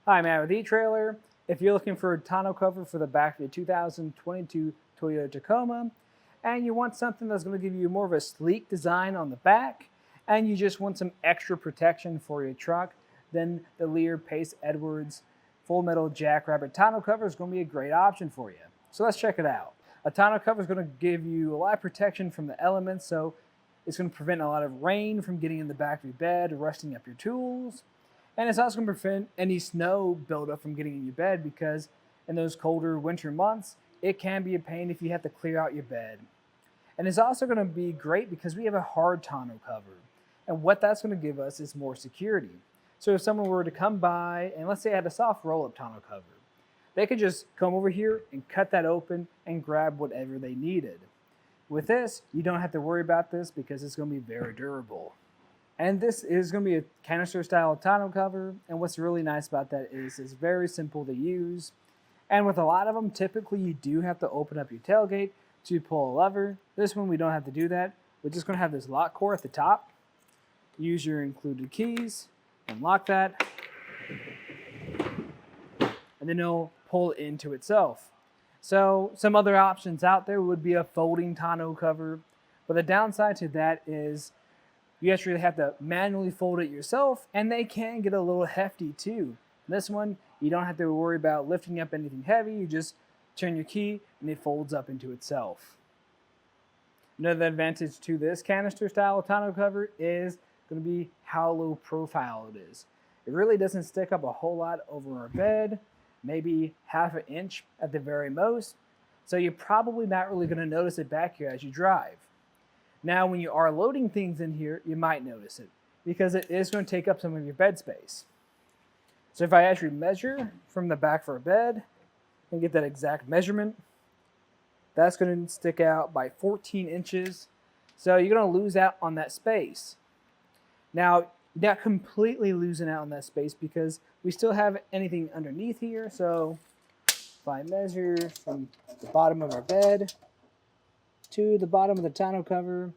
Hi, Matt with eTrailer. If you're looking for a tonneau cover for the back of your 2022 Toyota Tacoma, and you want something that's going to give you more of a sleek design on the back, and you just want some extra protection for your truck, then the Leer Pace Edwards Full Metal JackRabbit tonneau cover is going to be a great option for you. So let's check it out. A tonneau cover is going to give you a lot of protection from the elements, so it's going to prevent a lot of rain from getting in the back of your bed, rusting up your tools. And it's also going to prevent any snow buildup from getting in your bed, because in those colder winter months, it can be a pain if you have to clear out your bed. And it's also going to be great because we have a hard tonneau cover. And what that's going to give us is more security. So if someone were to come by and let's say I had a soft roll-up tonneau cover, they could just come over here and cut that open and grab whatever they needed. With this, you don't have to worry about this because it's going to be very durable. And this is going to be a canister style tonneau cover, and what's really nice about that is it's very simple to use. And with a lot of them, typically you do have to open up your tailgate to pull a lever. This one we don't have to do that. We're just going to have this lock core at the top. Use your included keys, unlock that, and then it'll pull into itself. So some other options out there would be a folding tonneau cover, but the downside to that is you actually have to manually fold it yourself, and they can get a little hefty too. This one, you don't have to worry about lifting up anything heavy. You just turn your key and it folds up into itself. Another advantage to this canister style tonneau cover is going to be how low profile it is. It really doesn't stick up a whole lot over our bed, maybe half an inch at the very most. So you're probably not really going to notice it back here as you drive. Now, when you are loading things in here, you might notice it because it is going to take up some of your bed space. So if I actually measure from the back for a bed and get that exact measurement, that's going to stick out by 14 inches. So you're going to lose out on that space. Now, you're not completely losing out on that space because we still have anything underneath here. So if I measure from the bottom of our bed to the bottom of the tonneau cover,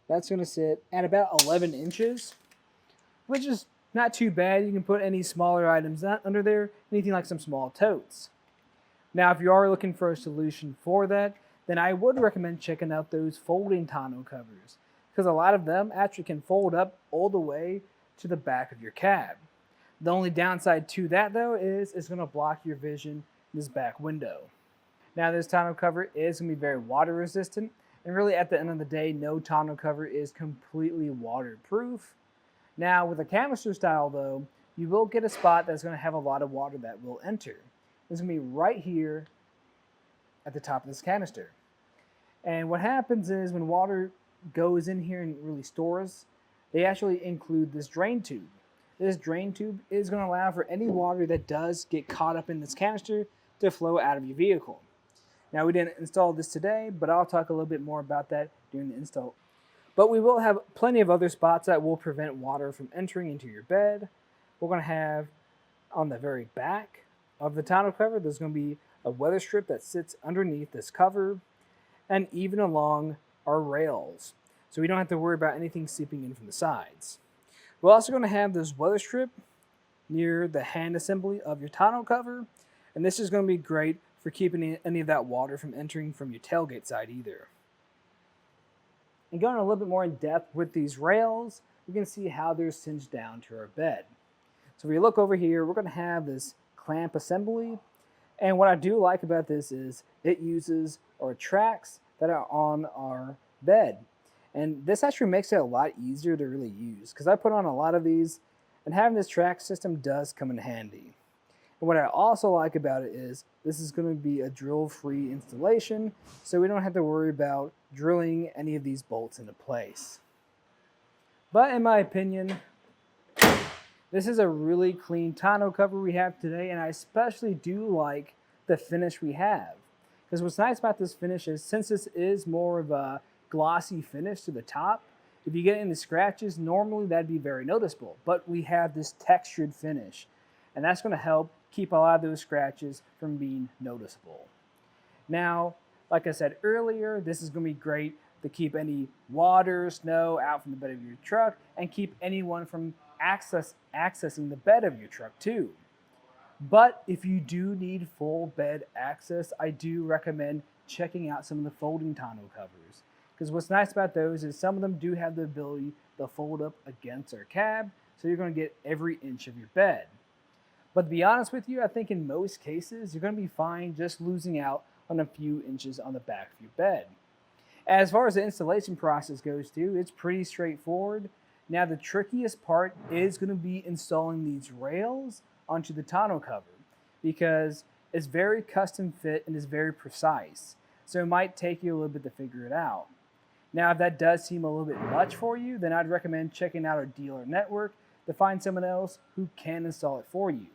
that's going to sit at about 11 inches, which is not too bad. You can put any smaller items under there, anything like some small totes. Now, if you are looking for a solution for that, then I would recommend checking out those folding tonneau covers, because a lot of them actually can fold up all the way to the back of your cab. The only downside to that, though, is it's going to block your vision in this back window. Now, this tonneau cover is going to be very water resistant, and really at the end of the day, no tonneau cover is completely waterproof. Now, with a canister style, though, you will get a spot that's going to have a lot of water that will enter. It's going to be right here at the top of this canister. And what happens is when water goes in here and really stores, they actually include this drain tube. This drain tube is going to allow for any water that does get caught up in this canister to flow out of your vehicle. Now, we didn't install this today, but I'll talk a little bit more about that during the install. But we will have plenty of other spots that will prevent water from entering into your bed. We're going to have on the very back of the tonneau cover, there's going to be a weather strip that sits underneath this cover and even along our rails. So we don't have to worry about anything seeping in from the sides. We're also going to have this weather strip near the hand assembly of your tonneau cover, and this is going to be great for keeping any of that water from entering from your tailgate side either. And going a little bit more in depth with these rails, we can see how they're cinched down to our bed. So if you look over here, we're going to have this clamp assembly, and what I do like about this is it uses our tracks that are on our bed. And this actually makes it a lot easier to really use, because I put on a lot of these, and having this track system does come in handy. And what I also like about it is this is going to be a drill-free installation, so we don't have to worry about drilling any of these bolts into place. But in my opinion, this is a really clean tonneau cover we have today, and I especially do like the finish we have. Because what's nice about this finish is, since this is more of a glossy finish to the top, if you get any scratches, normally that'd be very noticeable. But we have this textured finish, and that's going to help keep a lot of those scratches from being noticeable. Now, like I said earlier, this is going to be great to keep any water, snow out from the bed of your truck, and keep anyone from accessing the bed of your truck too. But if you do need full bed access, I do recommend checking out some of the folding tonneau covers. Because what's nice about those is some of them do have the ability to fold up against our cab, so you're going to get every inch of your bed. But to be honest with you, I think in most cases, you're going to be fine just losing out on a few inches on the back of your bed. As far as the installation process goes too, it's pretty straightforward. Now the trickiest part is going to be installing these rails onto the tonneau cover because it's very custom fit and is very precise. So it might take you a little bit to figure it out. Now, if that does seem a little bit much for you, then I'd recommend checking out our dealer network to find someone else who can install it for you.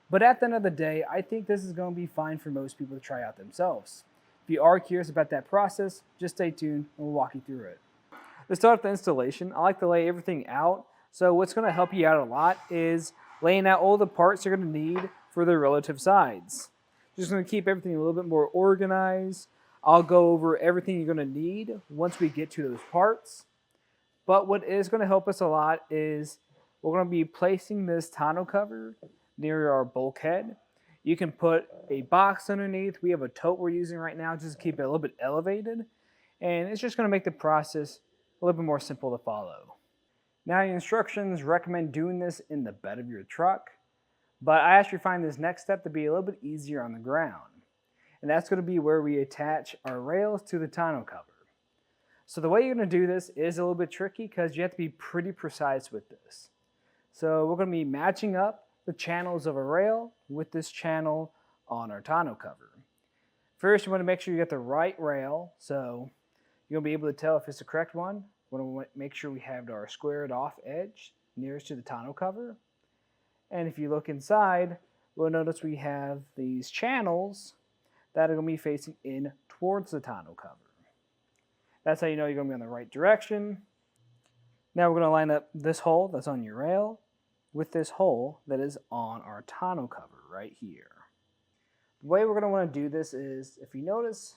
But at the end of the day, I think this is going to be fine for most people to try out themselves. If you are curious about that process, just stay tuned and we'll walk you through it. To start the installation, I like to lay everything out. So what's going to help you out a lot is laying out all the parts you're going to need for their relative sides. Just going to keep everything a little bit more organized. I'll go over everything you're going to need once we get to those parts. But what is going to help us a lot is we're going to be placing this tonneau cover near our bulkhead. You can put a box underneath. We have a tote we're using right now just to keep it a little bit elevated. And it's just going to make the process a little bit more simple to follow. Now, your instructions recommend doing this in the bed of your truck, but I actually find this next step to be a little bit easier on the ground. And that's going to be where we attach our rails to the tonneau cover. So the way you're going to do this is a little bit tricky because you have to be pretty precise with this. So we're going to be matching up the channels of a rail with this channel on our tonneau cover. First, you want to make sure you get the right rail, so you'll be able to tell if it's the correct one. We want to make sure we have our squared off edge nearest to the tonneau cover. And if you look inside, we'll notice we have these channels that are going to be facing in towards the tonneau cover. That's how you know you're going to be on the right direction. Now we're going to line up this hole that's on your rail with this hole that is on our tonneau cover right here. The way we're going to want to do this is, if you notice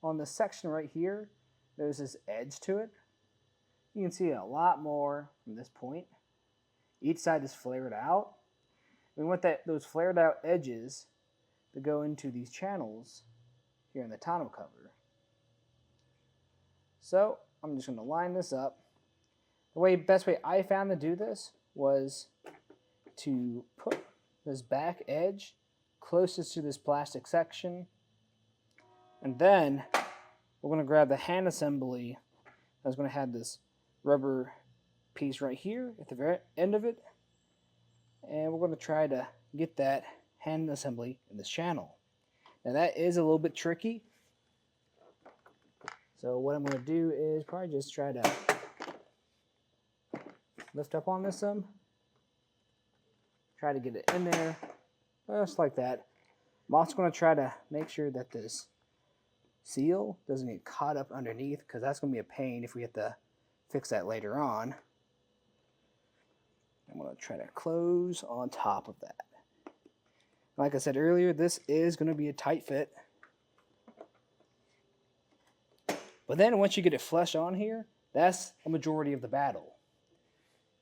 on the section right here, there's this edge to it. You can see a lot more from this point. Each side is flared out. We want those flared out edges to go into these channels here in the tonneau cover. So I'm just going to line this up. The best way I found to do this was to put this back edge closest to this plastic section, and then we're going to grab the hand assembly that's going to have this rubber piece right here at the very end of it, and we're going to try to get that hand assembly in this channel. Now that is a little bit tricky, so what I'm going to do is probably just try to lift up on this some, try to get it in there, just like that. I'm also going to try to make sure that this seal doesn't get caught up underneath, because that's going to be a pain if we have to fix that later on. I'm going to try to close on top of that. Like I said earlier, this is going to be a tight fit. But then once you get it flush on here, that's a majority of the battle.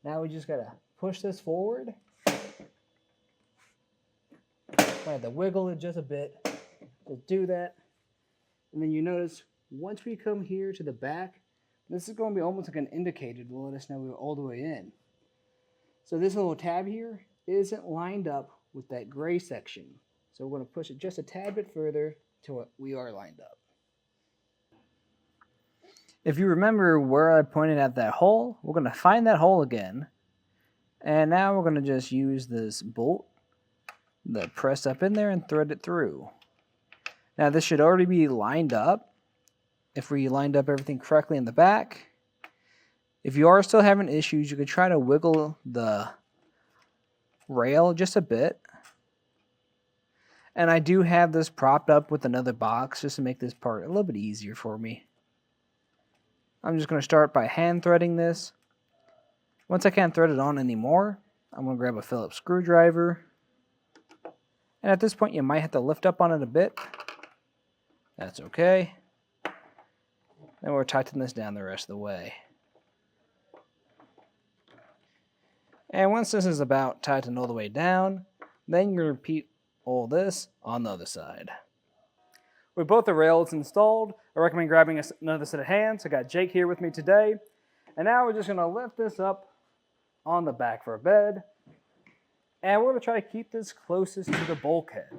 Now we just got to push this forward. I have to wiggle it just a bit. Just do that. And then you notice once we come here to the back, this is going to be almost like an indicator to let us know we're all the way in. So this little tab here isn't lined up with that gray section. So we're going to push it just a tad bit further to what we are lined up. If you remember where I pointed at that hole, we're going to find that hole again. And now we're going to just use this bolt that press up in there and thread it through. Now this should already be lined up if we lined up everything correctly in the back. If you are still having issues, you could try to wiggle the rail just a bit. And I do have this propped up with another box just to make this part a little bit easier for me. I'm just going to start by hand threading this. Once I can't thread it on anymore, I'm going to grab a Phillips screwdriver. And at this point, you might have to lift up on it a bit. That's okay. Then we'll tighten this down the rest of the way. And once this is about tightened all the way down, Then you're going to repeat all this on the other side. With both the rails installed, I recommend grabbing another set of hands. I got Jake here with me today. And now we're just going to lift this up on the back of our bed. And we're going to try to keep this closest to the bulkhead.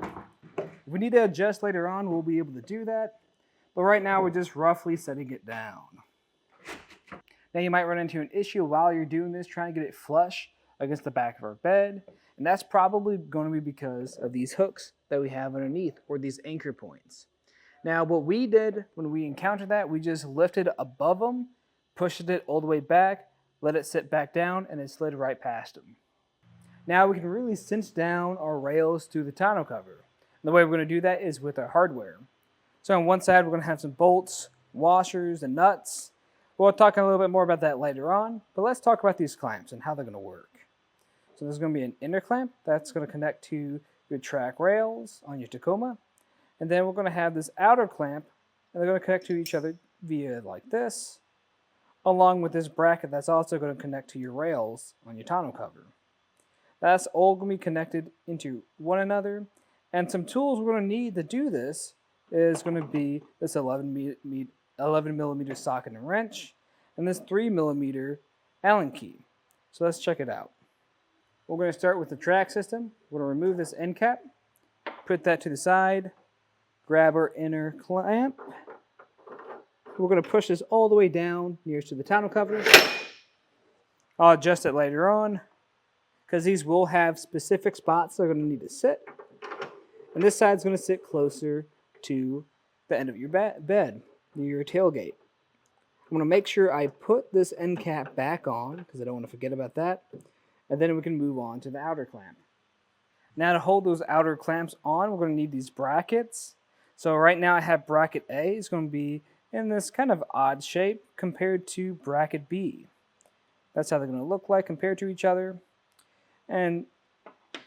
If we need to adjust later on, we'll be able to do that. But right now, we're just roughly setting it down. Now you might run into an issue while you're doing this, trying to get it flush against the back of our bed. And that's probably going to be because of these hooks that we have underneath, or these anchor points. Now what we did when we encountered that, we just lifted above them, pushed it all the way back, let it sit back down, and it slid right past them. Now we can really cinch down our rails to the tonneau cover. And the way we're going to do that is with our hardware. So on one side, we're going to have some bolts, washers, and nuts. We'll talk a little bit more about that later on, but let's talk about these clamps and how they're going to work. So there's going to be an inner clamp that's going to connect to your track rails on your Tacoma. And then we're going to have this outer clamp, and they're going to connect to each other via like this, along with this bracket that's also going to connect to your rails on your tonneau cover. That's all going to be connected into one another. And some tools we're going to need to do this is going to be this 11 millimeter socket and wrench, and this 3 millimeter Allen key. So let's check it out. We're going to start with the track system. We're going to remove this end cap, put that to the side, grab our inner clamp. We're going to push this all the way down nearest to the tonneau cover. I'll adjust it later on, because these will have specific spots they're going to need to sit. And this side's going to sit closer to the end of your bed, near your tailgate. I'm going to make sure I put this end cap back on, because I don't want to forget about that. And then we can move on to the outer clamp. Now to hold those outer clamps on, we're going to need these brackets. So right now I have bracket A. It's going to be in this kind of odd shape compared to bracket B. That's how they're going to look like compared to each other. And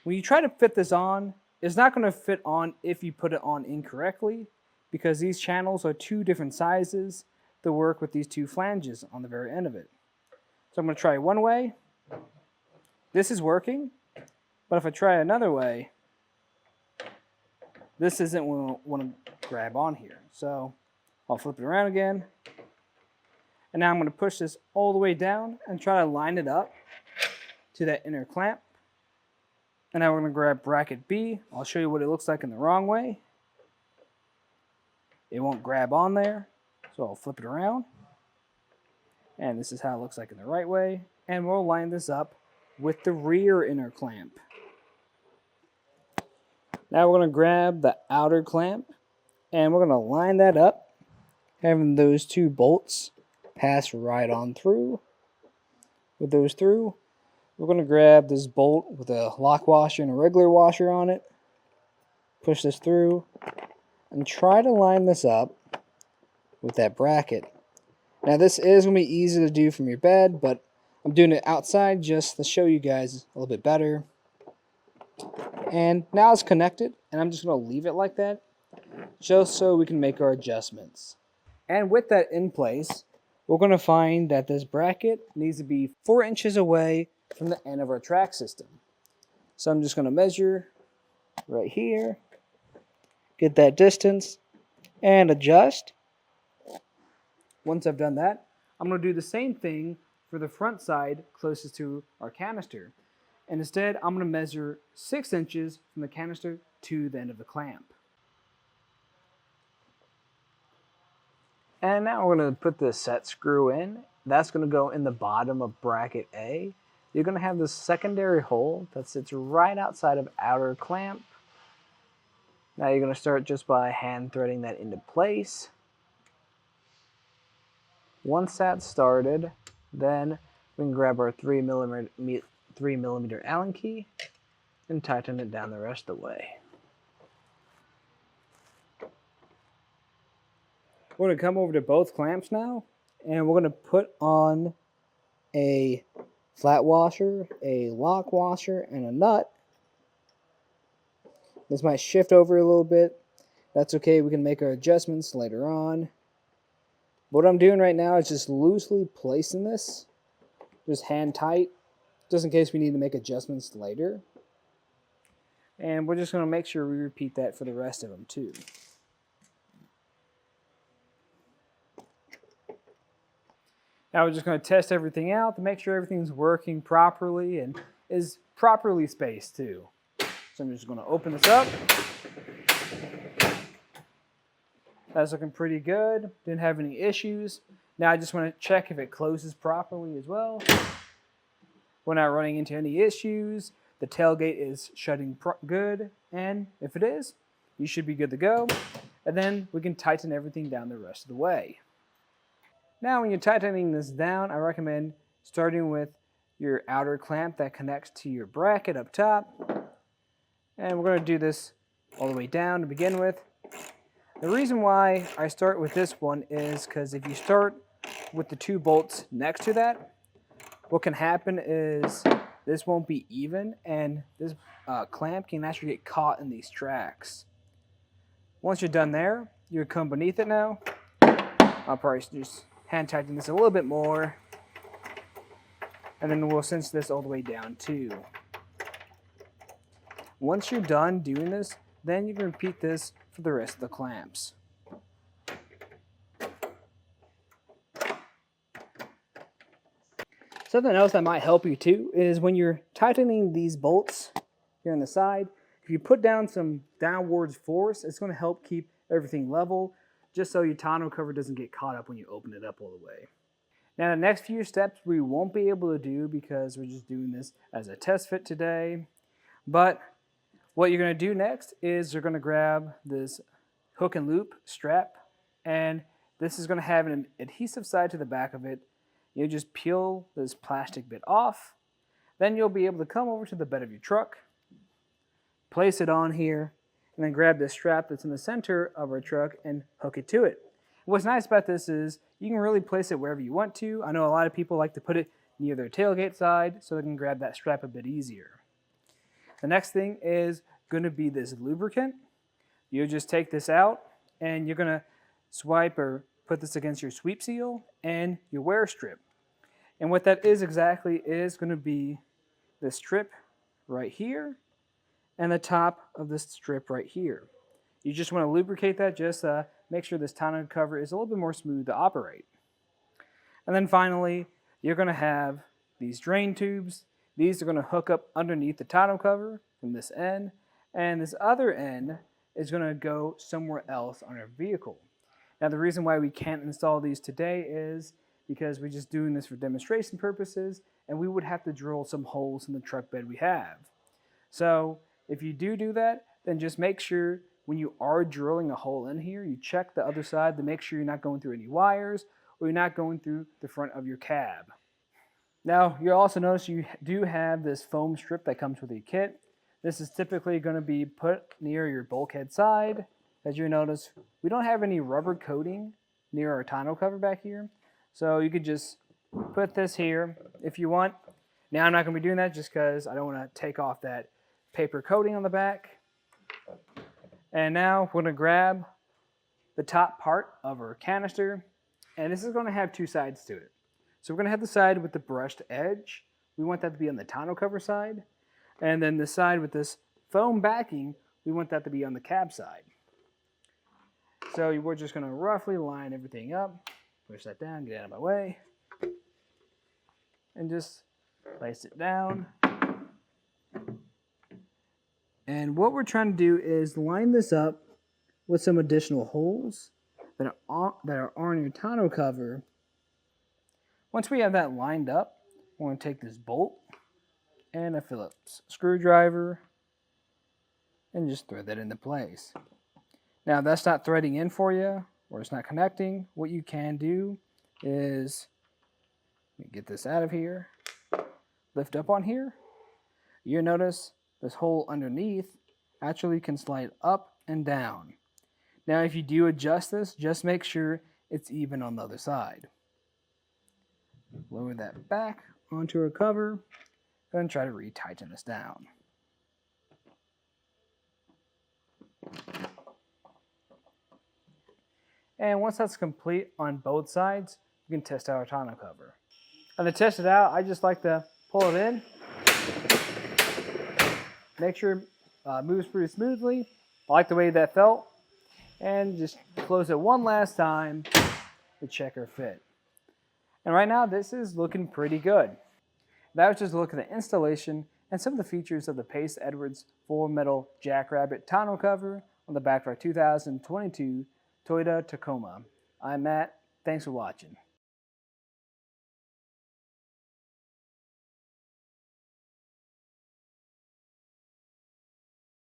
when you try to fit this on, it's not going to fit on if you put it on incorrectly, because these channels are two different sizes to work with these two flanges on the very end of it. So I'm going to try one way. This is working, but if I try another way, this isn't what I want to grab on here. So I'll flip it around again. And now I'm going to push this all the way down and try to line it up to that inner clamp. And now we're going to grab bracket B. I'll show you what it looks like in the wrong way. It won't grab on there, so I'll flip it around. And this is how it looks like in the right way. And we'll line this up with the rear inner clamp. Now we're going to grab the outer clamp, and we're going to line that up, having those two bolts pass right on through. With those through, we're going to grab this bolt with a lock washer and a regular washer on it, push this through, and try to line this up with that bracket. Now this is going to be easy to do from your bed, but I'm doing it outside just to show you guys a little bit better. And now it's connected, and I'm just going to leave it like that, just so we can make our adjustments. And with that in place, we're going to find that this bracket needs to be 4 inches away from the end of our track system. So I'm just going to measure right here, get that distance, and adjust. Once I've done that, I'm going to do the same thing for the front side closest to our canister. And instead, I'm going to measure 6 inches from the canister to the end of the clamp. And now we're going to put the set screw in. That's going to go in the bottom of bracket A. You're going to have this secondary hole that sits right outside of outer clamp. Now you're going to start just by hand threading that into place. Once that's started, then we can grab our 3 millimeter Allen key and tighten it down the rest of the way. We're going to come over to both clamps now, and we're going to put on a flat washer, a lock washer, and a nut. This might shift over a little bit. That's okay, we can make our adjustments later on. What I'm doing right now is just loosely placing this, just hand tight, just in case we need to make adjustments later. And we're just going to make sure we repeat that for the rest of them too. Now we're just going to test everything out to make sure everything's working properly and is properly spaced too. So I'm just going to open this up. That's looking pretty good. Didn't have any issues. Now I just want to check if it closes properly as well. We're not running into any issues. The tailgate is shutting good, and if it is, you should be good to go. And then we can tighten everything down the rest of the way. Now when you're tightening this down, I recommend starting with your outer clamp that connects to your bracket up top. And we're going to do this all the way down to begin with. The reason why I start with this one is because if you start with the 2 bolts next to that, what can happen is this won't be even, and this clamp can actually get caught in these tracks. Once you're done there, you come beneath it now. I'll probably just hand tighten this a little bit more, and then we'll cinch this all the way down too. Once you're done doing this, then you can repeat this for the rest of the clamps. Something else that might help you too is when you're tightening these bolts here on the side, if you put down some downwards force, it's going to help keep everything level, just so your tonneau cover doesn't get caught up when you open it up all the way. Now the next few steps we won't be able to do because we're just doing this as a test fit today. But what you're going to do next is you're going to grab this hook and loop strap, and this is going to have an adhesive side to the back of it. You just peel this plastic bit off. Then you'll be able to come over to the bed of your truck, place it on here, and then grab this strap that's in the center of our truck and hook it to it. What's nice about this is you can really place it wherever you want to. I know a lot of people like to put it near their tailgate side so they can grab that strap a bit easier. The next thing is going to be this lubricant. You just take this out and you're going to swipe or put this against your sweep seal and your wear strip. And what that is exactly is going to be this strip right here and the top of this strip right here. You just want to lubricate that, just make sure this tonneau cover is a little bit more smooth to operate. And then finally, you're going to have these drain tubes. These are going to hook up underneath the tonneau cover from this end, and this other end is going to go somewhere else on our vehicle. Now the reason why we can't install these today is because we're just doing this for demonstration purposes, and we would have to drill some holes in the truck bed we have. So if you do that, then just make sure when you are drilling a hole in here, you check the other side to make sure you're not going through any wires or you're not going through the front of your cab. Now you'll also notice you do have this foam strip that comes with your kit. This is typically going to be put near your bulkhead side. As you notice, we don't have any rubber coating near our tonneau cover back here. So you could just put this here if you want. Now I'm not going to be doing that just because I don't want to take off that paper coating on the back. And now we're going to grab the top part of our canister, and this is going to have 2 sides to it. So we're going to have the side with the brushed edge. We want that to be on the tonneau cover side. And then the side with this foam backing, we want that to be on the cab side. So we're just going to roughly line everything up. Push that down, get out of my way. And just place it down. And what we're trying to do is line this up with some additional holes that are on your tonneau cover. Once we have that lined up, we're going to take this bolt and a Phillips screwdriver and just thread that into place. Now, if that's not threading in for you or it's not connecting, what you can do is get this out of here, lift up on here. You'll notice this hole underneath actually can slide up and down. Now, if you do adjust this, just make sure it's even on the other side. Lower that back onto our cover and try to retighten this down. And once that's complete on both sides, you can test out our tonneau cover. And to test it out, I just like to pull it in. Make sure Moves pretty smoothly. I like the way that felt. And just close it one last time to check our fit. And right now, this is looking pretty good. That was just a look at the installation and some of the features of the Pace Edwards 4-metal JackRabbit tonneau cover on the back of our 2022 Toyota Tacoma. I'm Matt. Thanks for watching.